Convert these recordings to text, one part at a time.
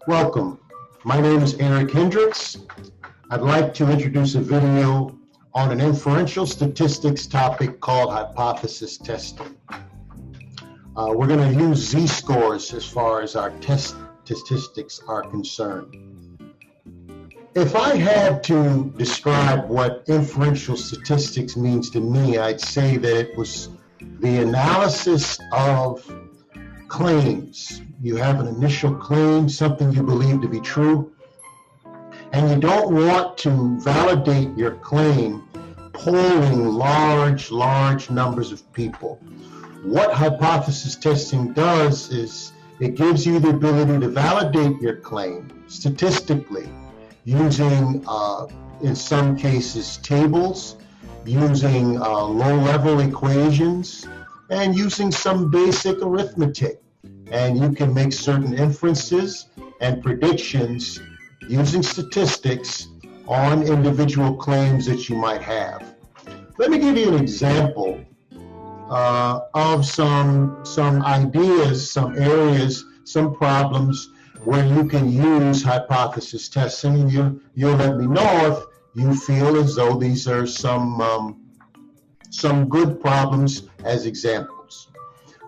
Welcome. My name is Eric Hendricks. I'd like to introduce a video on an inferential statistics topic called hypothesis testing. We're going to use z-scores as far as our test statistics are concerned. If I had to describe what inferential statistics means to me, I'd say that it was the analysis of claims. You have an initial claim, something you believe to be true, and you don't want to validate your claim polling large numbers of people. What hypothesis testing does is it gives you the ability to validate your claim statistically using, in some cases, tables, using low-level equations, and using some basic arithmetic. And you can make certain inferences and predictions using statistics on individual claims that you might have. Let me give you an example of some ideas, some areas, some problems where you can use hypothesis testing, and you'll let me know if you feel as though these are some good problems as examples.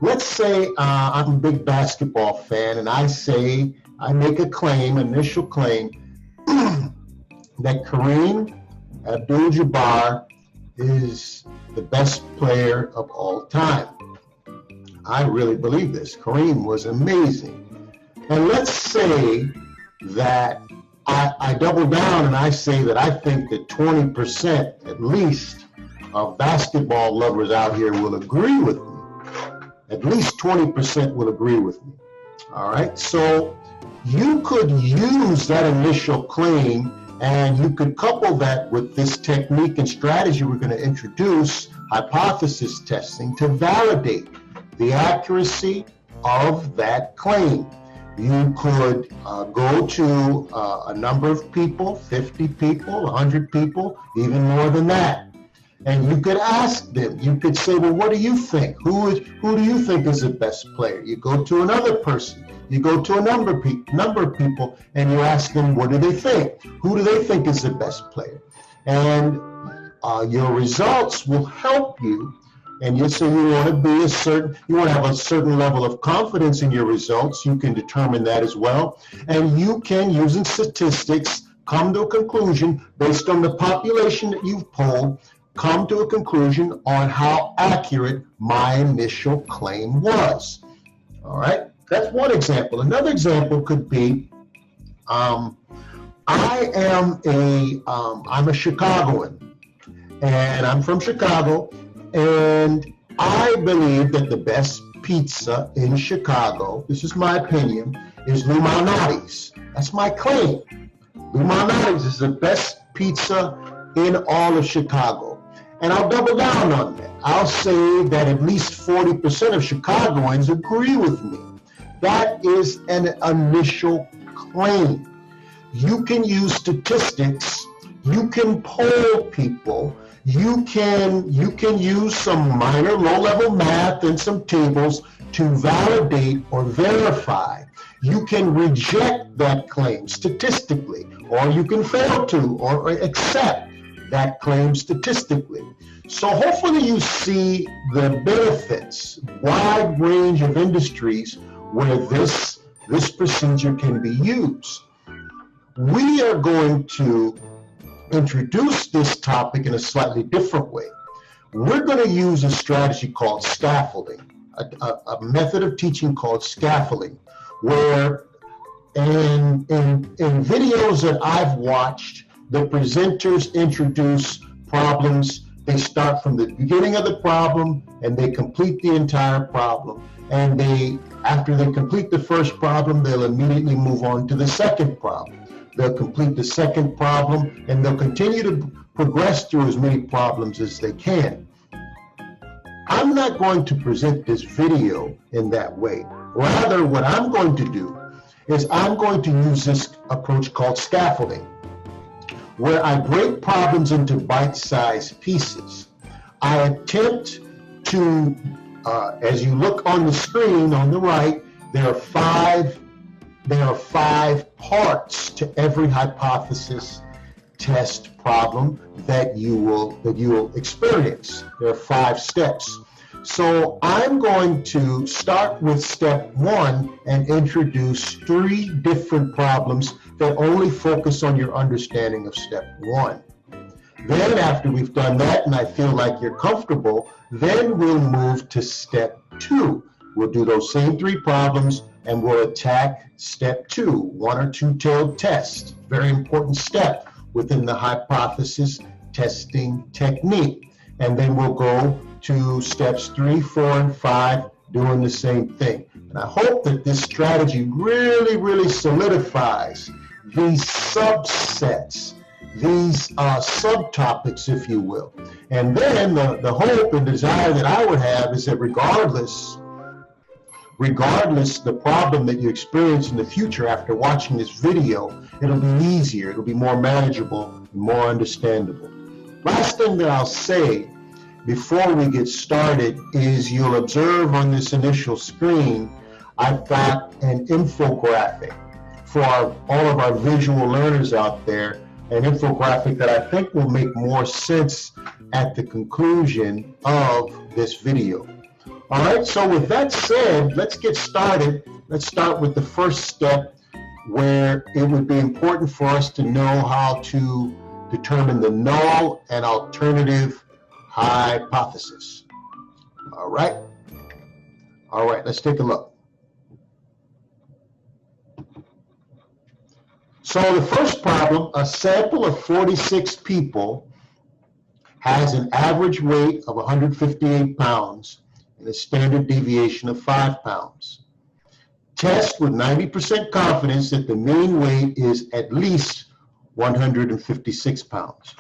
Let's say I'm a big basketball fan, and I make a claim, initial claim, that Kareem Abdul-Jabbar is the best player of all time. I really believe this. Kareem was amazing. And let's say that I double down and I say that I think that 20% at least of basketball lovers out here will agree with me. At least 20% will agree with me. All right, so you could use that initial claim and you could couple that with this technique and strategy we're going to introduce, hypothesis testing, to validate the accuracy of that claim. You could go to a number of people, 50 people, 100 people, even more than that. And you could ask them, you could say, well, what do you think? Who do you think is the best player? You go to another person, you go to a number of people, and you ask them, what do they think? Who do they think is the best player? And your results will help you. And you say you want to have a certain level of confidence in your results. You can determine that as well. And you can, using statistics, come to a conclusion based on the population that you've polled, come to a conclusion on how accurate my initial claim was. All right, that's one example. Another example could be, I'm a Chicagoan, and I'm from Chicago, and I believe that the best pizza in Chicago, this is my opinion, is Lou Malnati's. That's my claim. Lou Malnati's is the best pizza in all of Chicago. And I'll double down on that. I'll say that at least 40% of Chicagoans agree with me. That is an initial claim. You can use statistics, you can poll people, you can use some minor low-level math and some tables to validate or verify. You can reject that claim statistically, or you can fail to or accept that claim statistically. So hopefully you see the benefits, wide range of industries where this procedure can be used. We are going to introduce this topic in a slightly different way. We're going to use a strategy called scaffolding, a method of teaching called scaffolding, where in videos that I've watched, the presenters introduce problems. They start from the beginning of the problem and they complete the entire problem. And after they complete the first problem, they'll immediately move on to the second problem. They'll complete the second problem, and they'll continue to progress through as many problems as they can. I'm not going to present this video in that way. Rather, what I'm going to do is I'm going to use this approach called scaffolding, where I break problems into bite-sized pieces. I attempt to, as you look on the screen on the right, there are 5 there are 5 parts to every hypothesis test problem that you will experience. There are 5 steps. So I'm going to start with step 1 and introduce 3 different problems that only focus on your understanding of step 1. Then after we've done that and I feel like you're comfortable, then we'll move to step 2. We'll do those same 3 problems and we'll attack step 2, 1 or 2-tailed test. Very important step within the hypothesis testing technique. And then we'll go to steps 3, 4, and 5, doing the same thing. And I hope that this strategy really solidifies these subsets, these subtopics, if you will. And then the hope and desire that I would have is that regardless the problem that you experience in the future after watching this video, it'll be easier, it'll be more manageable, more understandable. Last thing that I'll say before we get started is you'll observe on this initial screen, I've got an infographic for all of our visual learners out there, an infographic that I think will make more sense at the conclusion of this video. All right, so with that said, let's get started. Let's start with the first step, where it would be important for us to know how to determine the null and alternative hypothesis. All right, let's take a look. So the first problem, a sample of 46 people has an average weight of 158 pounds and a standard deviation of 5 pounds. Test with 90% confidence that the mean weight is at least 156 pounds.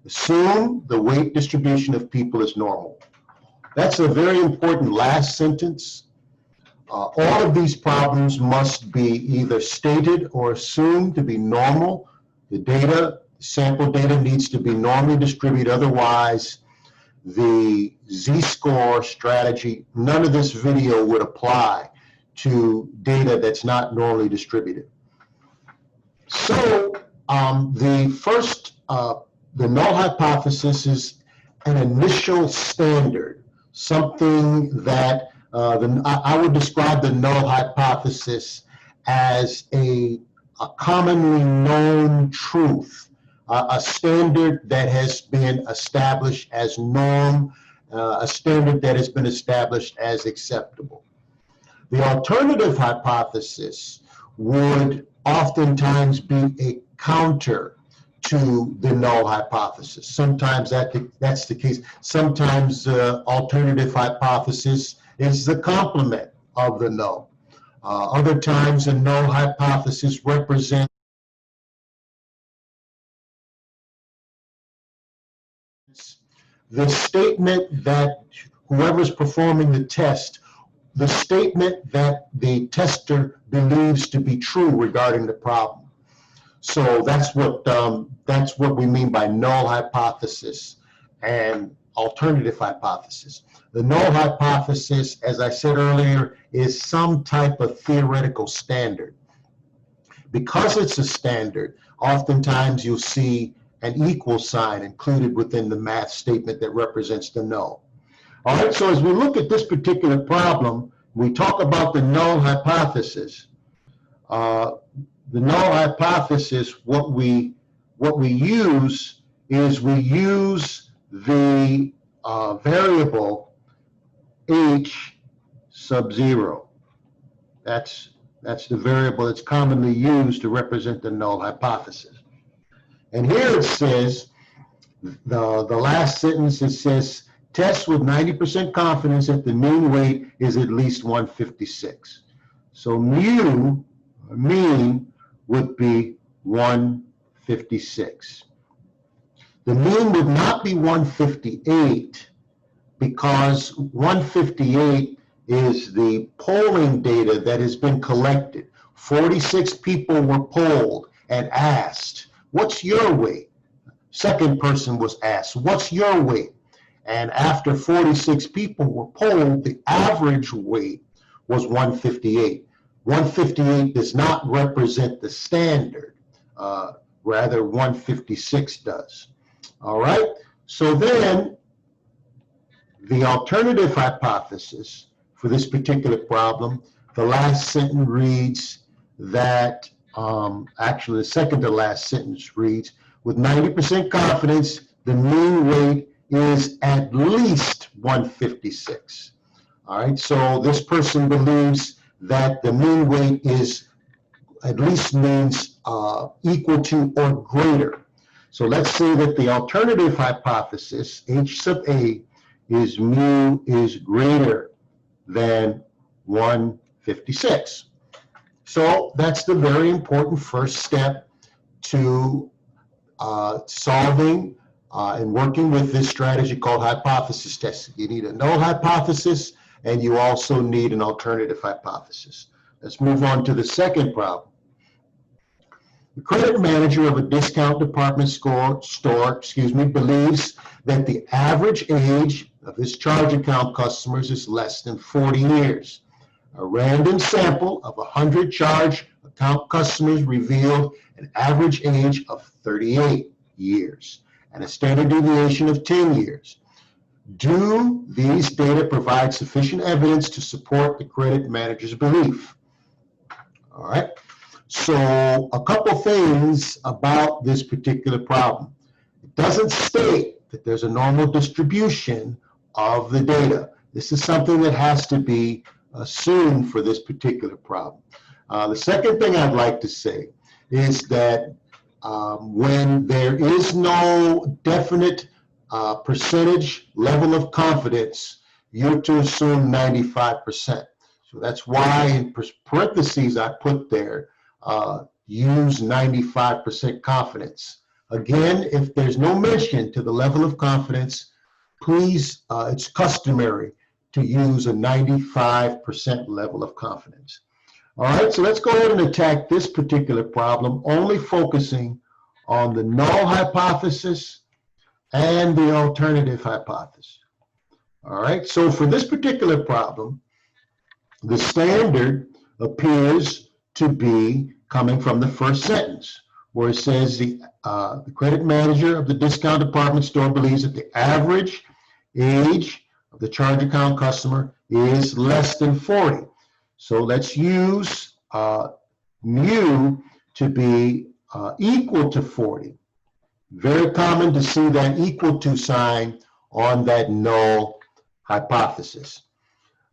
Assume the weight distribution of people is normal. That's a very important last sentence. All of these problems must be either stated or assumed to be normal. The sample data needs to be normally distributed. Otherwise, the z-score strategy, none of this video would apply to data that's not normally distributed. So the first, the null hypothesis is an initial standard, something that I would describe the null hypothesis as a commonly known truth, a standard that has been established as norm, a standard that has been established as acceptable. The alternative hypothesis would oftentimes be a counter to the null hypothesis. Sometimes that's the case. Sometimes the alternative hypothesis is the complement of the null. Other times the null hypothesis represents the statement that whoever's performing the test, the statement that the tester believes to be true regarding the problem. So that's what we mean by null hypothesis and alternative hypothesis. The null hypothesis, as I said earlier, is some type of theoretical standard. Because it's a standard, oftentimes you'll see an equal sign included within the math statement that represents the null. All right, so as we look at this particular problem, we talk about the null hypothesis. The null hypothesis, what we use is we use the variable h sub 0. That's the variable that's commonly used to represent the null hypothesis. And here it says, the last sentence, it says, test with 90% confidence that the mean weight is at least 156. So mean would be 156. The mean would not be 158 because 158 is the polling data that has been collected. 46 people were polled and asked, what's your weight? Second person was asked, what's your weight? And after 46 people were polled, the average weight was 158. 158 does not represent the standard. Rather, 156 does. All right, so then the alternative hypothesis for this particular problem, the last sentence reads that, actually the second to last sentence reads, with 90% confidence, the mean weight is at least 156. All right, so this person believes that the mean weight is at least means equal to or greater. So let's say that the alternative hypothesis, H sub A, is mu is greater than 156. So that's the very important first step to solving and working with this strategy called hypothesis testing. You need a null hypothesis, and you also need an alternative hypothesis. Let's move on to the second problem. The credit manager of a discount department store believes that the average age of his charge account customers is less than 40 years. A random sample of 100 charge account customers revealed an average age of 38 years and a standard deviation of 10 years. Do these data provide sufficient evidence to support the credit manager's belief? All right. So a couple things about this particular problem. It doesn't state that there's a normal distribution of the data. This is something that has to be assumed for this particular problem. The second thing I'd like to say is that when there is no definite percentage level of confidence, you're to assume 95%. So that's why in parentheses I put there, use 95% confidence. Again, if there's no mention to the level of confidence, please, it's customary to use a 95% level of confidence. All right, so let's go ahead and attack this particular problem, only focusing on the null hypothesis and the alternative hypothesis. All right, so for this particular problem, the standard appears to be coming from the first sentence, where it says the credit manager of the discount department store believes that the average age of the charge account customer is less than 40. So let's use mu to be equal to 40. Very common to see that equal to sign on that null hypothesis.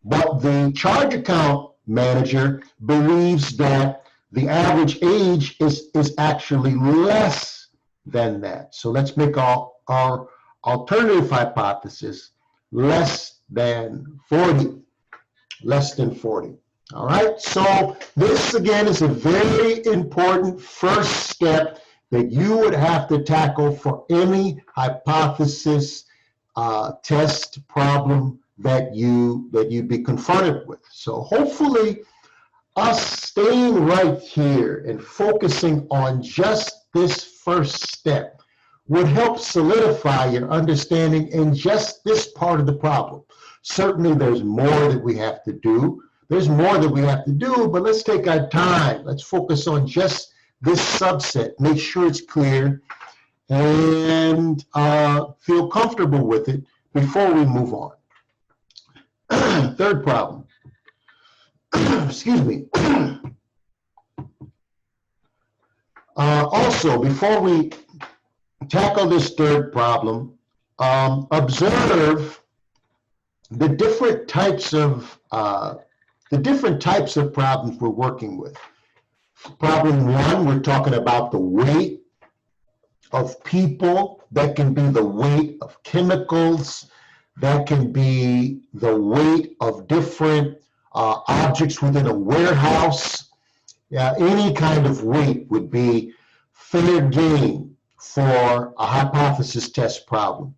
But the charge account manager believes that the average age is actually less than that. So let's make our alternative hypothesis less than 40. Less than 40. All right, so this again is a very important first step that you would have to tackle for any hypothesis test problem that you'd be confronted with. So hopefully us staying right here and focusing on just this first step would help solidify your understanding in just this part of the problem. Certainly there's more that we have to do. There's more that we have to do, but let's take our time. Let's focus on just this subset, make sure it's clear, and feel comfortable with it before we move on. Third problem. Excuse me. Also, before we tackle this third problem, observe the different types of problems we're working with. Problem one, we're talking about the weight of people. That can be the weight of chemicals. That can be the weight of different objects within a warehouse. Any kind of weight would be fair game for a hypothesis test problem.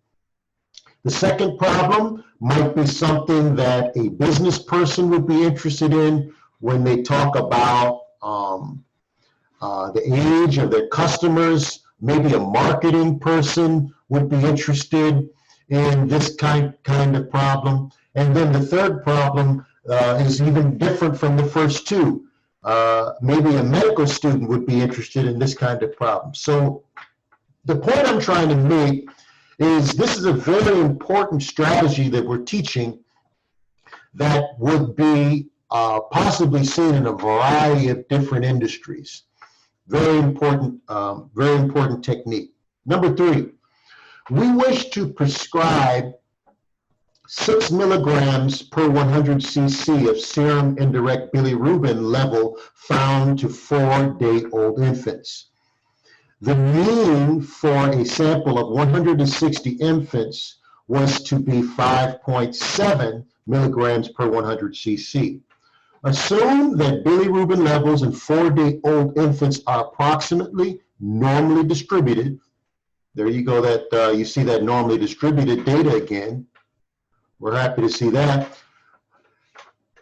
The second problem might be something that a business person would be interested in when they talk about the age of their customers. Maybe a marketing person would be interested in this kind of problem. And then the third problem is even different from the first two. maybe a medical student would be interested in this kind of problem. So the point I'm trying to make is this is a very important strategy that we're teaching that would be possibly seen in a variety of different industries. Very important technique. Number 3, we wish to prescribe 6 milligrams per 100 cc of serum indirect bilirubin level found to 4-day-old infants. The mean for a sample of 160 infants was to be 5.7 milligrams per 100 cc. Assume that bilirubin levels in 4-day-old infants are approximately normally distributed. There you go, that you see that normally distributed data again. We're happy to see that.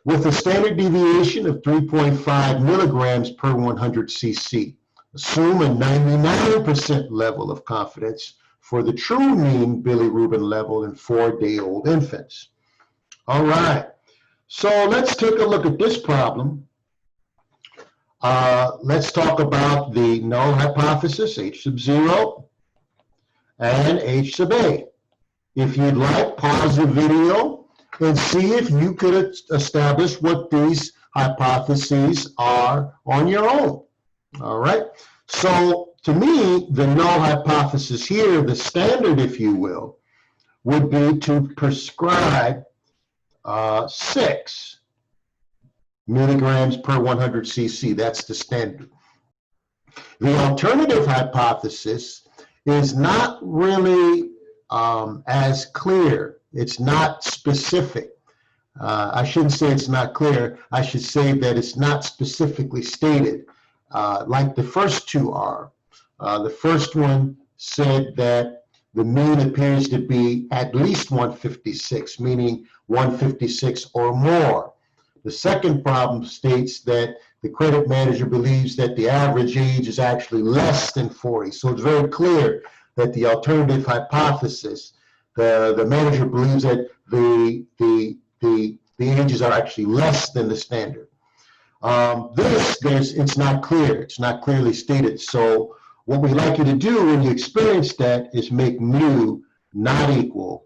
With a standard deviation of 3.5 milligrams per 100 cc. Assume a 99% level of confidence for the true mean bilirubin level in 4-day-old infants. All right, so let's take a look at this problem. Let's talk about the null hypothesis, H sub 0, and H sub A. If you'd like, pause the video and see if you could establish what these hypotheses are on your own. All right, so to me, the null hypothesis here, the standard, if you will, would be to prescribe 6 milligrams per 100 cc. That's the standard. The alternative hypothesis is not really as clear. It's not specific. I shouldn't say it's not clear. I should say that it's not specifically stated like the first two are. The first one said that the mean appears to be at least 156, meaning 156 or more. The second problem states that the credit manager believes that the average age is actually less than 40. So it's very clear that the alternative hypothesis, the manager believes that the ages are actually less than the standard. It's not clear. It's not clearly stated. So what we'd like you to do when you experience that is make mu not equal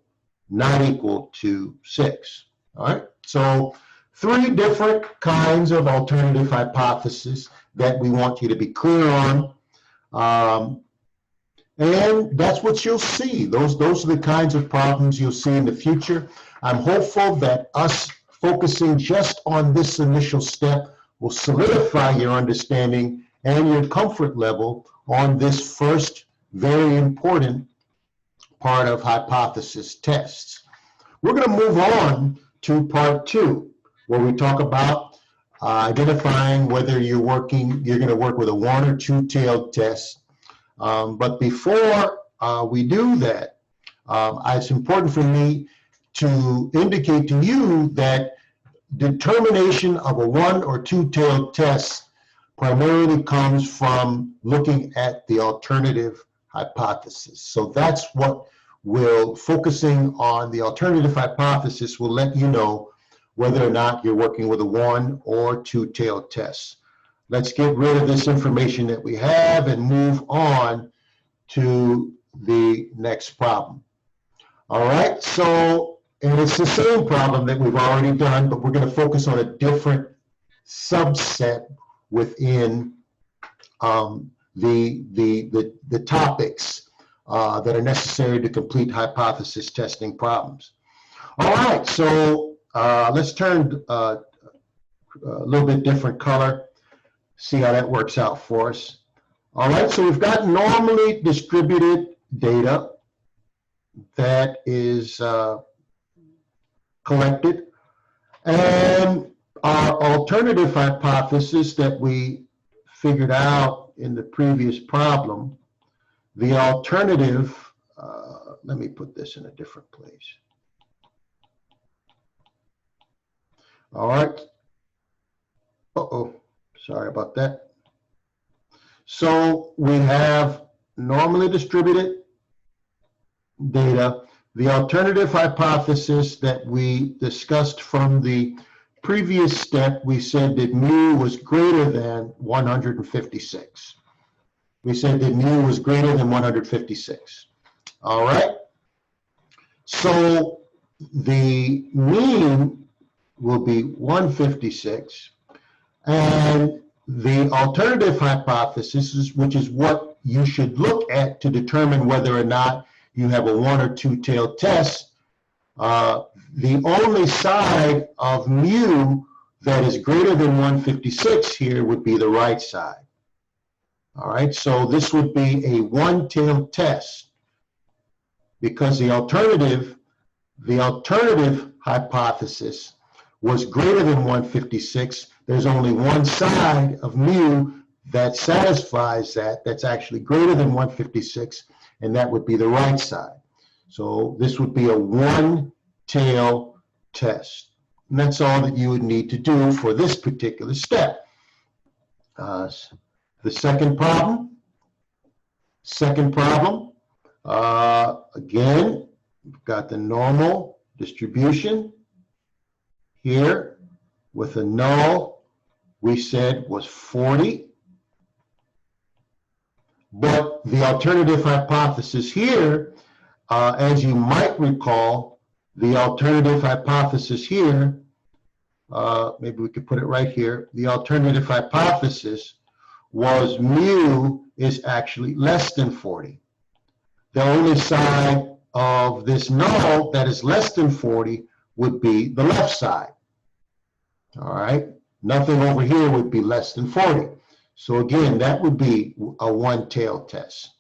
to 6. All right. So 3 different kinds of alternative hypotheses that we want you to be clear on. And that's what you'll see. Those are the kinds of problems you'll see in the future. I'm hopeful that us focusing just on this initial step will solidify your understanding and your comfort level on this first very important part of hypothesis tests. We're going to move on to part 2, where we talk about identifying whether you're going to work with a 1- or 2-tailed test. But before we do that, it's important for me to indicate to you that determination of a 1- or 2-tailed test primarily comes from looking at the alternative hypothesis. So that's what focusing on the alternative hypothesis will let you know whether or not you're working with a 1- or 2-tailed test. Let's get rid of this information that we have and move on to the next problem. All right, so, and it's the same problem that we've already done, but we're going to focus on a different subset within the topics that are necessary to complete hypothesis testing problems. All right, so let's turn a little bit different color, see how that works out for us. All right, so we've got normally distributed data that is collected, and our alternative hypothesis that we figured out in the previous problem, the alternative, let me put this in a different place. All right. Sorry about that. So we have normally distributed data. The alternative hypothesis that we discussed from the previous step, we said that mu was greater than 156. We said that mu was greater than 156. All right. So the mean will be 156. And the alternative hypothesis, which is what you should look at to determine whether or not you have a one or two tailed test, the only side of mu that is greater than 156 here would be the right side. All right, so this would be a one-tailed test because the alternative hypothesis was greater than 156. There's only one side of mu that satisfies that, that's actually greater than 156, and that would be the right side. So this would be a one-tail test. And that's all that you would need to do for this particular step. The second problem, again, we've got the normal distribution here with a null, we said was 40. But the alternative hypothesis here, as you might recall, the alternative hypothesis here, maybe we could put it right here, the alternative hypothesis was mu is actually less than 40. The only side of this null that is less than 40 would be the left side. All right, nothing over here would be less than 40. So again, that would be a one-tailed test.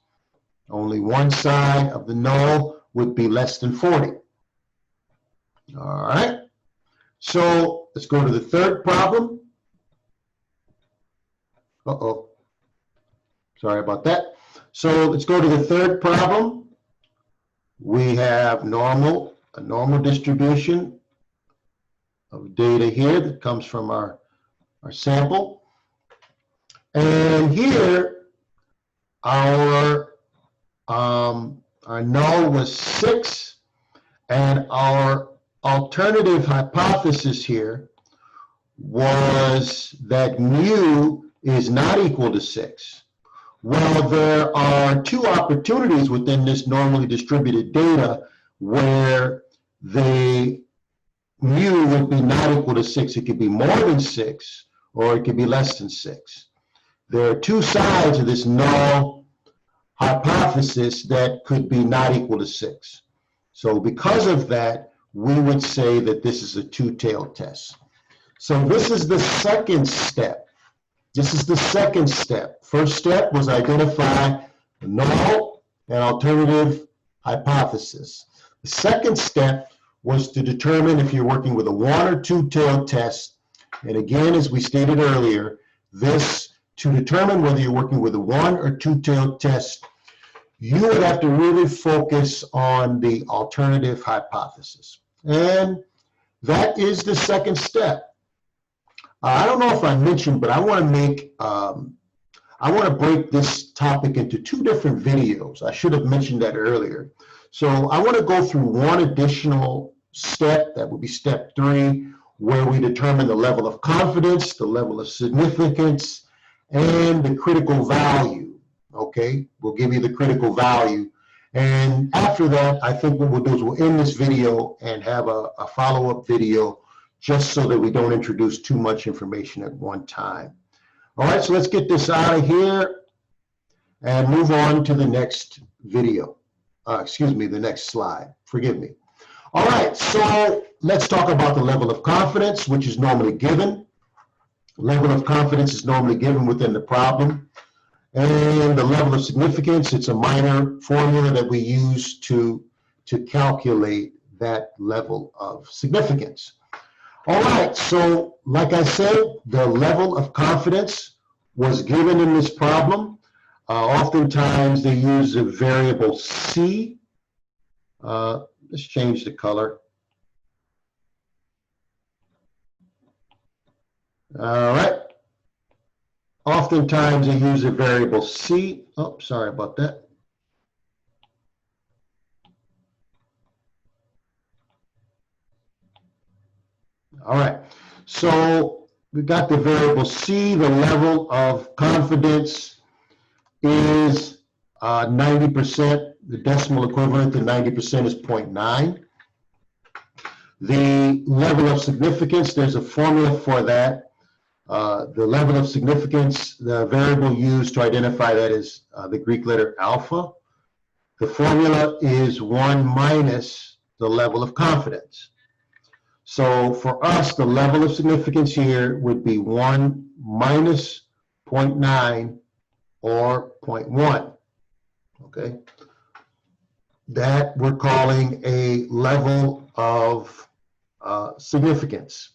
Only one side of the null would be less than 40. All right, so let's go to the third problem. Uh-oh, sorry about that. So let's go to the third problem. We have a normal distribution of data here that comes from our sample. And here, our null was 6, and our alternative hypothesis here was that mu is not equal to 6. Well, there are two opportunities within this normally distributed data where the mu would be not equal to 6. It could be more than 6, or it could be less than 6. There are two sides of this null hypothesis that could be not equal to 6. So because of that, we would say that this is a two-tailed test. So this is the second step. First step was identify the null and alternative hypothesis. The second step was to determine if you're working with a one or two-tailed test. And again, as we stated earlier, to determine whether you're working with a one or two-tailed test, you would have to really focus on the alternative hypothesis. And that is the second step. I don't know if I mentioned, but I want to break this topic into two different videos. I should have mentioned that earlier. So I want to go through one additional step, that would be step 3, where we determine the level of confidence, the level of significance, and the critical value. Okay, we'll give you the critical value. And after that, I think what we'll do is we'll end this video and have a follow-up video, just so that we don't introduce too much information at one time. All right, so let's get this out of here and move on to the next video. The next slide, forgive me. All right, so let's talk about the level of confidence, which is normally given. Level of confidence is normally given within the problem. And the level of significance, it's a minor formula that we use to calculate that level of significance. All right, so like I said, the level of confidence was given in this problem. Oftentimes they use a variable C. Let's change the color. All right. Oftentimes they use a variable C. Oh, sorry about that. All right. So we got the variable C, the level of confidence is 90%. The decimal equivalent to 90% is 0.9. The level of significance, there's a formula for that. The level of significance, the variable used to identify that is the Greek letter alpha. The formula is 1 minus the level of confidence. So for us, the level of significance here would be 1 minus 0.9 or 0.1. Okay? That we're calling a level of significance.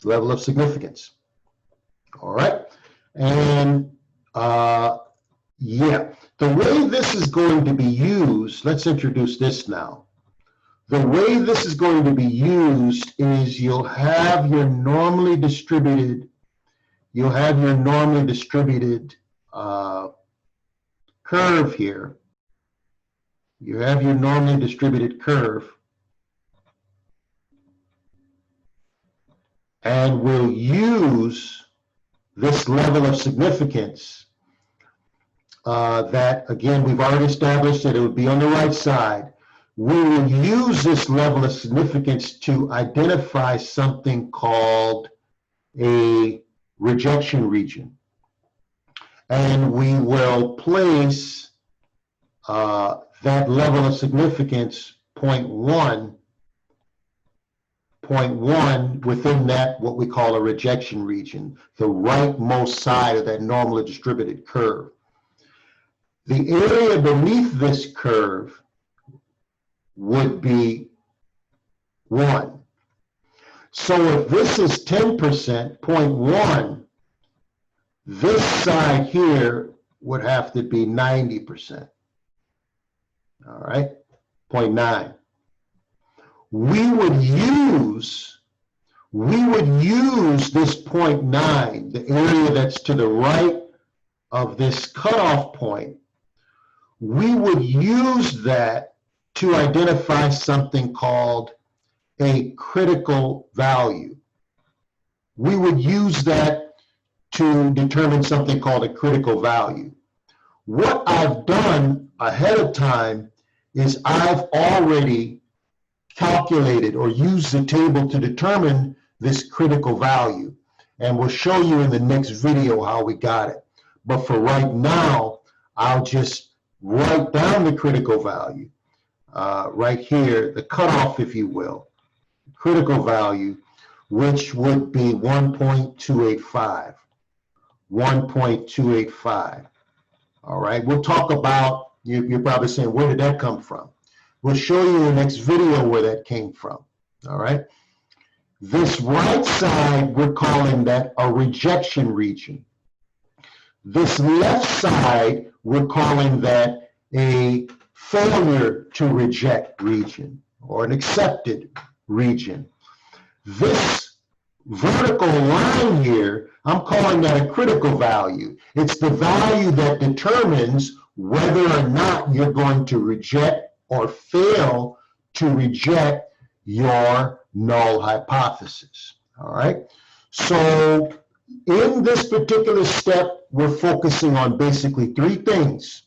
Level of significance. All right? And yeah, the way this is going to be used, let's introduce this now. The way this is going to be used is you'll have your normally distributed curve here. You have your normally distributed curve, and we'll use this level of significance that, again, we've already established that it would be on the right side. We will use this level of significance to identify something called a rejection region. And we will place that level of significance, 0.1, within that, what we call a rejection region, the rightmost side of that normally distributed curve. The area beneath this curve would be 1. So if this is 10%, 0.1, this side here would have to be 90%. All right, 0.9. We would use this 0.9, the area that's to the right of this cutoff point. We would use that to identify something called a critical value. We would use that to determine something called a critical value. What I've done ahead of time is I've already calculated or used the table to determine this critical value. And we'll show you in the next video how we got it. But for right now, I'll just write down the critical value. Right here, the cutoff, if you will, critical value, which would be 1.285. 1.285. All right, we'll talk about, you're probably saying, where did that come from? We'll show you in the next video where that came from. All right, this right side, we're calling that a rejection region. This left side, we're calling that a failure to reject region or an accepted region. This vertical line here, I'm calling that a critical value. It's the value that determines whether or not you're going to reject or fail to reject your null hypothesis. All right. So in this particular step, we're focusing on basically 3 things.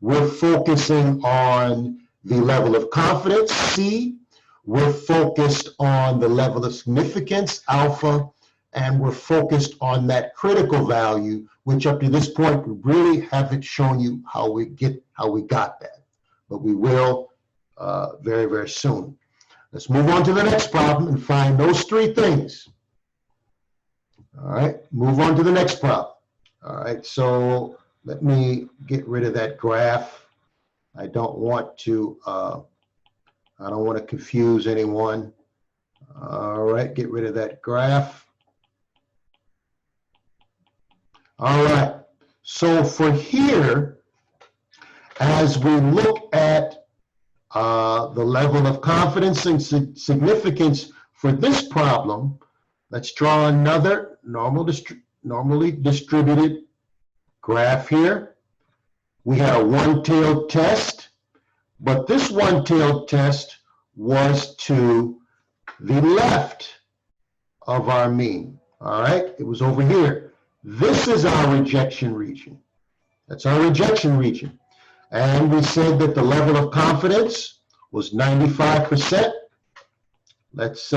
We're focusing on the level of confidence, C. We're focused on the level of significance, alpha. And we're focused on that critical value, which up to this point, we really haven't shown you how we got that. But we will very, very soon. Let's move on to the next problem and find those 3 things. All right, move on to the next problem. All right, so let me get rid of that graph. I don't want to confuse anyone. All right, get rid of that graph. All right, so for here, as we look at the level of confidence and significance for this problem, let's draw another normally distributed graph here. We had a one-tailed test, but this one-tailed test was to the left of our mean. All right, it was over here. This is our rejection region. That's our rejection region. And we said that the level of confidence was 95%. Let's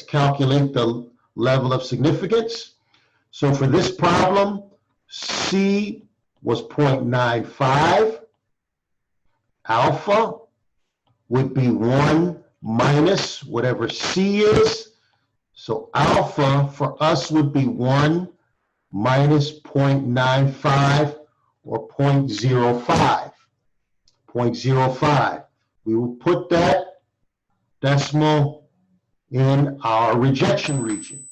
calculate the level of significance. So for this problem, C was 0.95. Alpha would be 1 minus whatever C is. So alpha for us would be 1 minus 0.95 or 0.05. 0.05. We will put that decimal in our rejection region.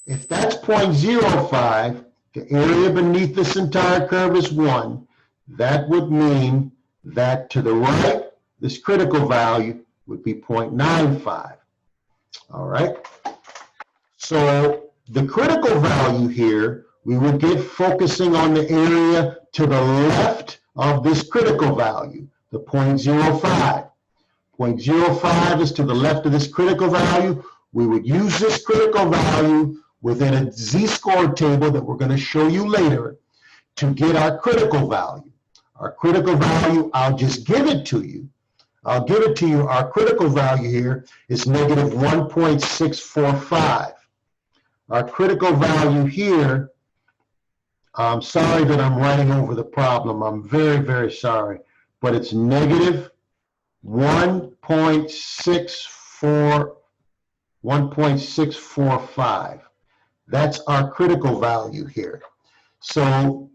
If that's 0.05, the area beneath this entire curve is 1. That would mean that to the right, this critical value would be 0.95. All right. So the critical value here, we would get focusing on the area to the left of this critical value, the 0.05. 0.05 is to the left of this critical value. We would use this critical value within a z-score table that we're going to show you later to get our critical value. Our critical value, I'll just give it to you. I'll give it to you. Our critical value here is negative 1.645. Our critical value here, I'm sorry that I'm writing over the problem. I'm very, very sorry. But it's negative 1.645. That's our critical value here. So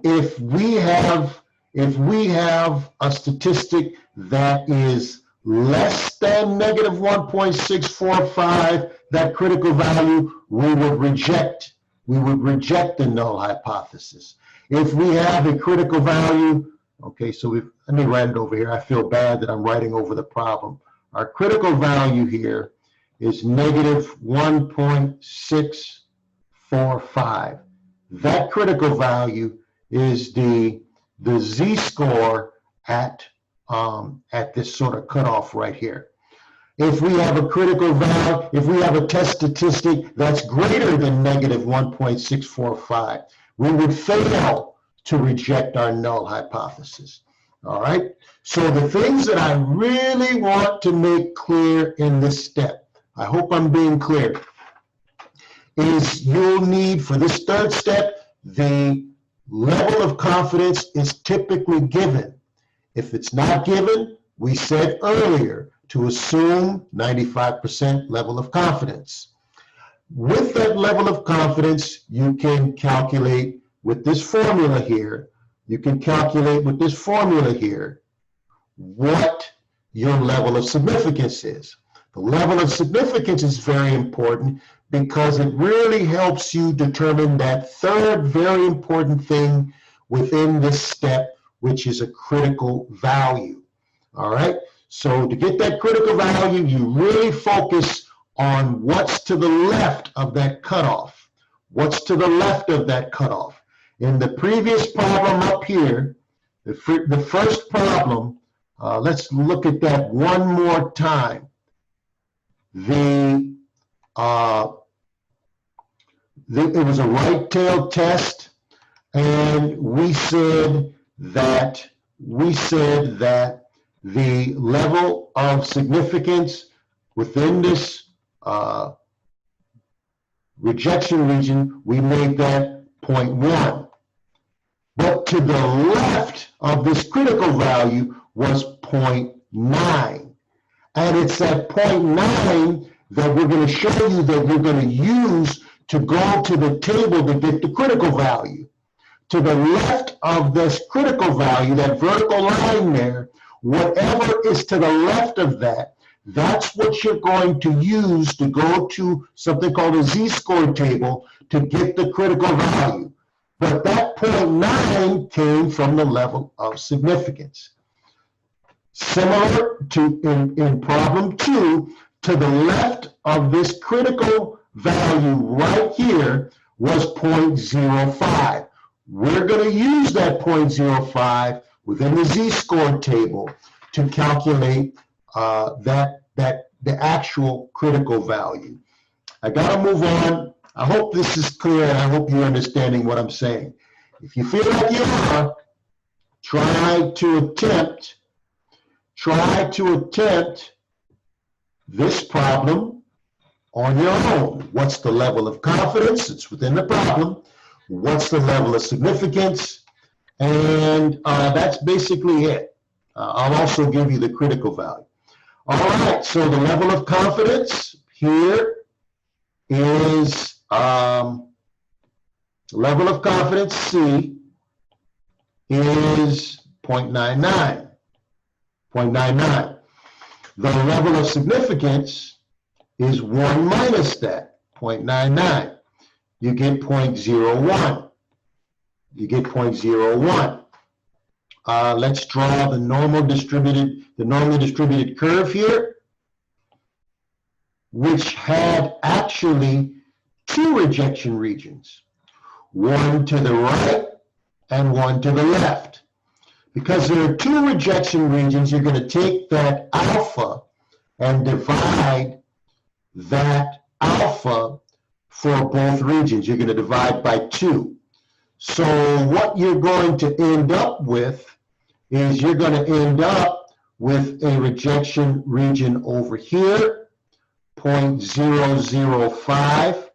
if we have a statistic that is less than negative 1.645, that critical value, we would reject the null hypothesis. If we have a critical value, okay, so let me write it over here. I feel bad that I'm writing over the problem. Our critical value here is negative 1.645. That critical value is the z-score at this sort of cutoff right here. If we have a critical value, if we have a test statistic that's greater than negative 1.645, we would fail to reject our null hypothesis. All right? So the things that I really want to make clear in this step, I hope I'm being clear, is you'll need, for this third step, the level of confidence is typically given. If it's not given, we said earlier to assume 95% level of confidence. With that level of confidence, you can calculate with this formula here, what your level of significance is. The level of significance is very important because it really helps you determine that third very important thing within this step, which is a critical value. All right? So to get that critical value, you really focus on what's to the left of that cutoff. What's to the left of that cutoff? In the previous problem up here, the first problem, let's look at that one more time. It was a right-tailed test, and we said that the level of significance within this rejection region, we made that 0.1. But to the left of this critical value was 0.9. And it's that 0.9 that we're going to show you that we're going to use to go to the table to get the critical value. To the left of this critical value, that vertical line there, whatever is to the left of that, that's what you're going to use to go to something called a z-score table to get the critical value. But that 0.9 came from the level of significance. Similar to in problem 2, to the left of this critical value right here was 0.05. We're going to use that 0.05 within the z-score table to calculate that the actual critical value. I gotta move on. I hope this is clear, and I hope you're understanding what I'm saying. If you feel like you are, try to attempt this problem on your own. What's the level of confidence? It's within the problem. What's the level of significance? And that's basically it. I'll also give you the critical value. All right, so the level of confidence here is level of confidence C is 0.99. 0.99. The level of significance is 1 minus that, 0.99. You get 0.01. You get 0.01. Let's draw the normally distributed curve here, which had actually 2 rejection regions, one to the right and one to the left. Because there are 2 rejection regions, you're going to take that alpha and divide that alpha for both regions. You're going to divide by 2. So what you're going to end up with is you're going to end up with a rejection region over here, 0.005,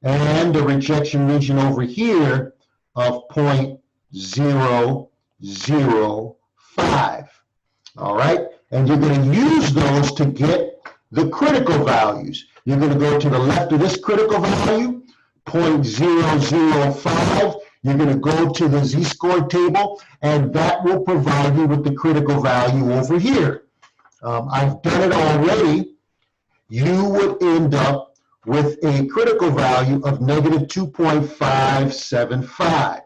and a rejection region over here of 0.005. All right, and you're going to use those to get the critical values. You're going to go to the left of this critical value, 0.005. You're going to go to the z-score table, and that will provide you with the critical value over here. I've done it already. You would end up with a critical value of negative 2.575.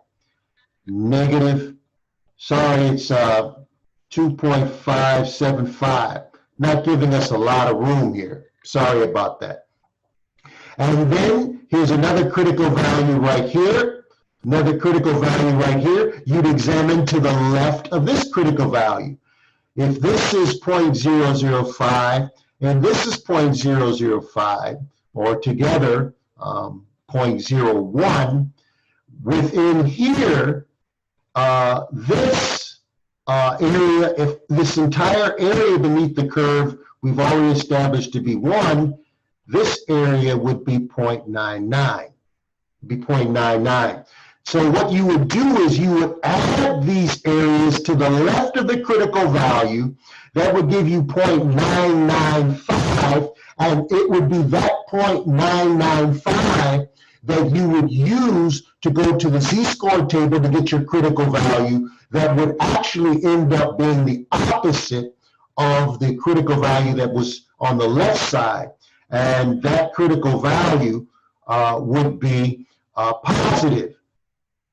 It's 2.575. Not giving us a lot of room here. Sorry about that. And then here's another critical value right here. Another critical value right here. You'd examine to the left of this critical value. If this is 0.005 and this is 0.005, or together 0.01, within here, this area, if this entire area beneath the curve we've already established to be 1, this area would be 0.99. Be 0.99. So what you would do is you would add these areas to the left of the critical value. That would give you 0.995, and it would be that 0.995 that you would use to go to the z-score table to get your critical value. That would actually end up being the opposite of the critical value that was on the left side. And that critical value would be positive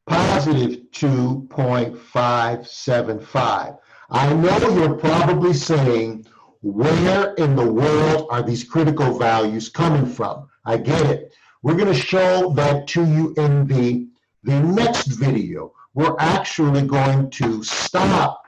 2.575. I know you're probably saying, where in the world are these critical values coming from? I get it. We're going to show that to you in the next video. We're actually going to stop.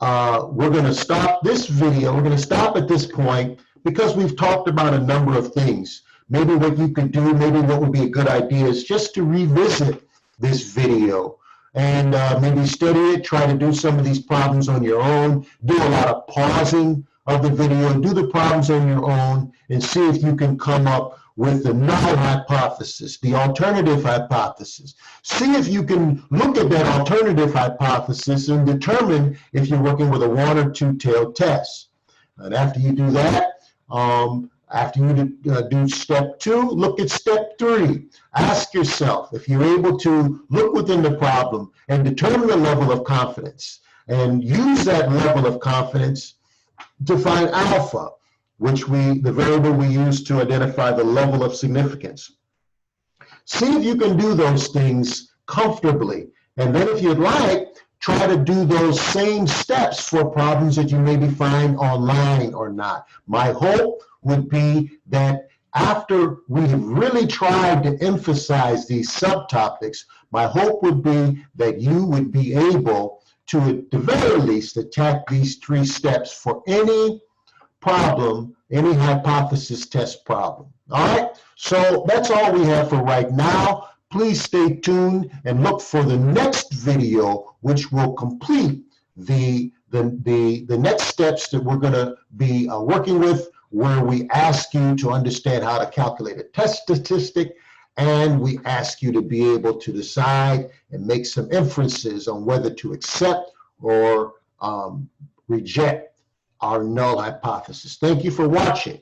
We're going to stop this video. We're going to stop at this point because we've talked about a number of things. Maybe what you could do, maybe what would be a good idea is just to revisit this video and maybe study it, try to do some of these problems on your own, do a lot of pausing of the video, do the problems on your own, and see if you can come up with the null hypothesis, the alternative hypothesis. See if you can look at that alternative hypothesis and determine if you're working with a 1 or 2 tailed test. And after you do that, after you do step 2, look at step 3. Ask yourself if you're able to look within the problem and determine the level of confidence and use that level of confidence to find alpha, which the variable we use to identify the level of significance. See if you can do those things comfortably. And then if you'd like, try to do those same steps for problems that you maybe find online or not. My hope would be that after we've really tried to emphasize these subtopics, my hope would be that you would be able to, at the very least, attack these 3 steps for any problem, any hypothesis test problem. All right, so that's all we have for right now. Please stay tuned and look for the next video, which will complete the next steps that we're going to be working with, where we ask you to understand how to calculate a test statistic, and we ask you to be able to decide and make some inferences on whether to accept or reject our null hypothesis. Thank you for watching.